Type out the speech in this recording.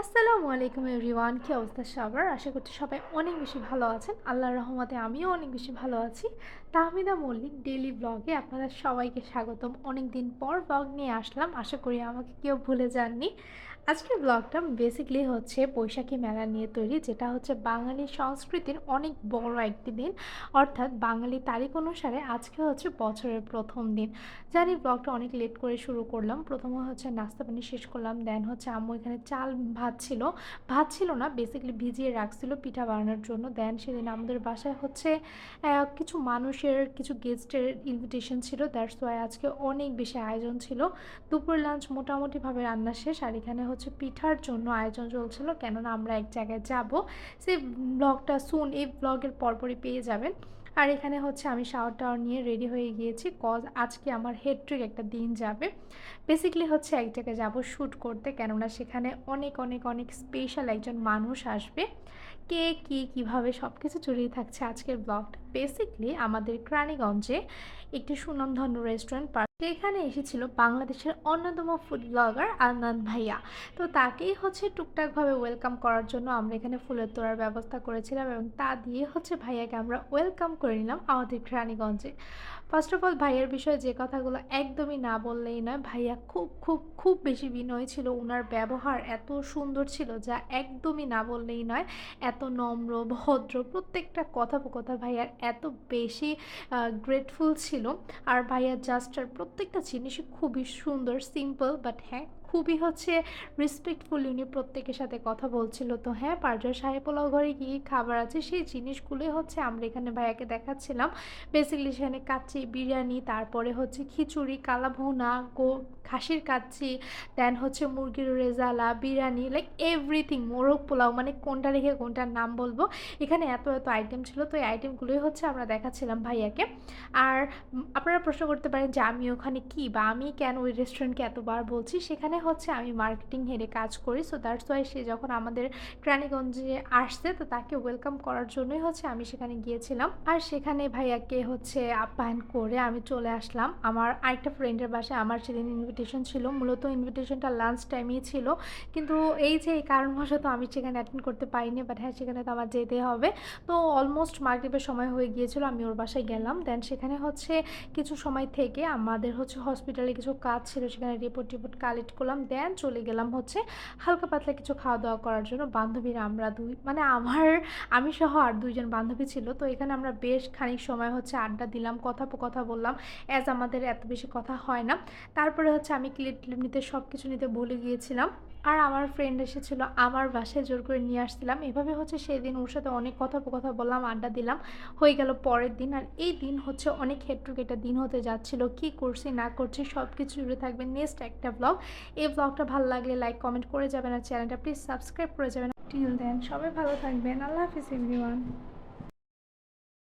আসসালামু আলাইকুম এভরিওয়ান, কি অবস্থা সবার? আশা করছি সবাই অনেক বেশি ভালো আছেন। আল্লাহর রহমতে আমিও অনেক বেশি ভালো আছি। তাহমিদা মল্লিক ডেইলি ব্লগে আপনাদের সবাইকে স্বাগতম। অনেক দিন পর ব্লগ নিয়ে আসলাম, আশা করি আমাকে কেউ ভুলে যাননি। আজকের ব্লগটা বেসিক্যালি হচ্ছে বৈশাখী মেলা নিয়ে তৈরি, যেটা হচ্ছে বাঙালি সংস্কৃতির অনেক বড় একটি দিন। অর্থাৎ বাঙালি তারিখ অনুসারে আজকে হচ্ছে বছরের প্রথম দিন। জানি ব্লগটা অনেক লেট করে শুরু করলাম। প্রথমে হচ্ছে নাস্তা পানি শেষ করলাম, দেন হচ্ছে আম্মু এখানে চাল ভাত ছিল না, বেসিক্যালি ভিজিয়ে রাখছিল পিঠা বানানোর জন্য। দেন সেদিন আমাদের বাসায় হচ্ছে কিছু মানুষের, কিছু গেস্টের ইনভিটেশন ছিল, দ্যাটস ওয়াই আজকে অনেক বেশি আয়োজন ছিল। দুপুর লাঞ্চ মোটামুটিভাবে রান্না শেষ, আর এখানে হচ্ছে পিঠার জন্য আয়োজন চলছিল, কেননা আমরা এক জায়গায় যাব। সেই ব্লগটা সুন এই ব্লগের পরপরই পেয়ে যাবেন। আর এখানে হচ্ছে আমি শাওয়ার টাওয়ার নিয়ে রেডি হয়ে গিয়েছি, কজ আজকে আমার হেডট্রিক একটা দিন যাবে। বেসিক্যালি হচ্ছে এক জায়গায় যাবো শ্যুট করতে, কেননা সেখানে অনেক অনেক অনেক স্পেশাল একজন মানুষ আসবে। কে কী কীভাবে সব কিছু জড়িয়ে থাকছে আজকের ব্লগটা। বেসিক্যালি আমাদের কেরানীগঞ্জে একটি সুনামধন্য রেস্টুরেন্ট সেখানে এসেছিল বাংলাদেশের অন্যতম ফুড ব্লগার আদনান ভাইয়া। তো তাকেই হচ্ছে টুকটাকভাবে ওয়েলকাম করার জন্য আমরা এখানে ফুলের তোড়ার ব্যবস্থা করেছিলাম, এবং তা দিয়ে হচ্ছে ভাইয়াকে আমরা ওয়েলকাম করে নিলাম আমাদের কেরানীগঞ্জে। ফার্স্ট অফ অল ভাইয়ার বিষয়ে যে কথাগুলো একদমই না বললেই নয়, ভাইয়া খুব খুব খুব বেশি বিনয়ী ছিল। ওনার ব্যবহার এত সুন্দর ছিল যা একদমই না বললেই নয়। এত নম্র ভদ্র, প্রত্যেকটা কথোপকথন ভাইয়ার এত বেশি গ্রেটফুল ছিল। আর ভাইয়ার জাস্টার প্রত্যেকটা জিনিসই খুবই সুন্দর, সিম্পল, বাট হ্যাঁ খুবই হচ্ছে রেসপেক্টফুল। উনি প্রত্যেকের সাথে কথা বলছিল। তো হ্যাঁ, পারজয় শাহী পোলাও ঘরে কী কী খাবার আছে সেই জিনিসগুলোই হচ্ছে আমরা এখানে ভাইয়াকে দেখাচ্ছিলাম। বেসিক্যালি সেখানে কাচ্চি বিরিয়ানি, তারপরে হচ্ছে খিচুড়ি, কালাভুনা, খাসির কাচ্চি, দেন হচ্ছে মুরগির রেজালা, বিরিয়ানি, লাইক এভরিথিং, মোরগ পোলাও, মানে কোনটা রেখে কোনটার নাম বলবো। এখানে এত এত আইটেম ছিল, তো এই আইটেমগুলোই হচ্ছে আমরা দেখাচ্ছিলাম ভাইয়াকে। আর আপনারা প্রশ্ন করতে পারেন যে আমি ওখানে কি বা আমি কেন ওই রেস্টুরেন্টকে এতবার বলছি। সেখানে হচ্ছে আমি মার্কেটিং হেডে কাজ করি, সো দ্যাটস ওয়াই সে যখন আমাদের কেরানীগঞ্জে আসছে, তো তাকে ওয়েলকাম করার জন্যই হচ্ছে আমি সেখানে গিয়েছিলাম। আর সেখানে ভাইয়াকে হচ্ছে আপ্যায়ন করে আমি চলে আসলাম আমার আরেকটা ফ্রেন্ডের বাসায়। আমার সেদিন ইনভিটেশন ছিল, মূলত ইনভিটেশনটা লাঞ্চ টাইমেই ছিল, কিন্তু এই যে এই কারণবশত আমি সেখানে অ্যাটেন্ড করতে পারিনি। বাট হ্যাঁ, সেখানে তো আমার যেতে হবে। তো অলমোস্ট মাগরিবের সময় হয়ে গিয়েছিল, আমি ওর বাসায় গেলাম। দেন সেখানে হচ্ছে কিছু সময় থেকে আমাদের হচ্ছে হসপিটালে কিছু কাজ ছিল, সেখানে রিপোর্ট কালেক্ট করলাম। দেন চলে গেলাম হচ্ছে হালকা পাতলা কিছু খাওয়া দাওয়া করার জন্য। বান্ধবীরা আমরা মানে আমি সহ আর দুইজন বান্ধবী ছিল। তো এখানে আমরা বেশ খানিক সময় হচ্ছে আড্ডা দিলাম, কথা বললাম, অ্যাজ আমাদের এত বেশি কথা হয় না। তারপরে হচ্ছে আমি ক্লিপ নিতে সব কিছু নিতে ভুলে গিয়েছিলাম। আর আমার ফ্রেন্ড এসেছিল, আমার বাসায় জোর করে নিয়ে আসছিলাম। এভাবে হচ্ছে সেদিন ওর সাথে অনেক কথা বললাম, আড্ডা দিলাম। হয়ে গেল পরের দিন। আর এই দিন হচ্ছে অনেক হেক্টিক একটা দিন হতে যাচ্ছিল। কি করছি না করছি সব কিছু জুড়ে থাকবে নেক্সট একটা ব্লগ। এই ব্লগটা ভালো লাগলে লাইক কমেন্ট করে যাবেন, আর চ্যানেলটা প্লিজ সাবস্ক্রাইব করে যাবেন। টিল দেন সবাই ভালো থাকবেন। আল্লাহ হাফিজ এভরিওয়ান।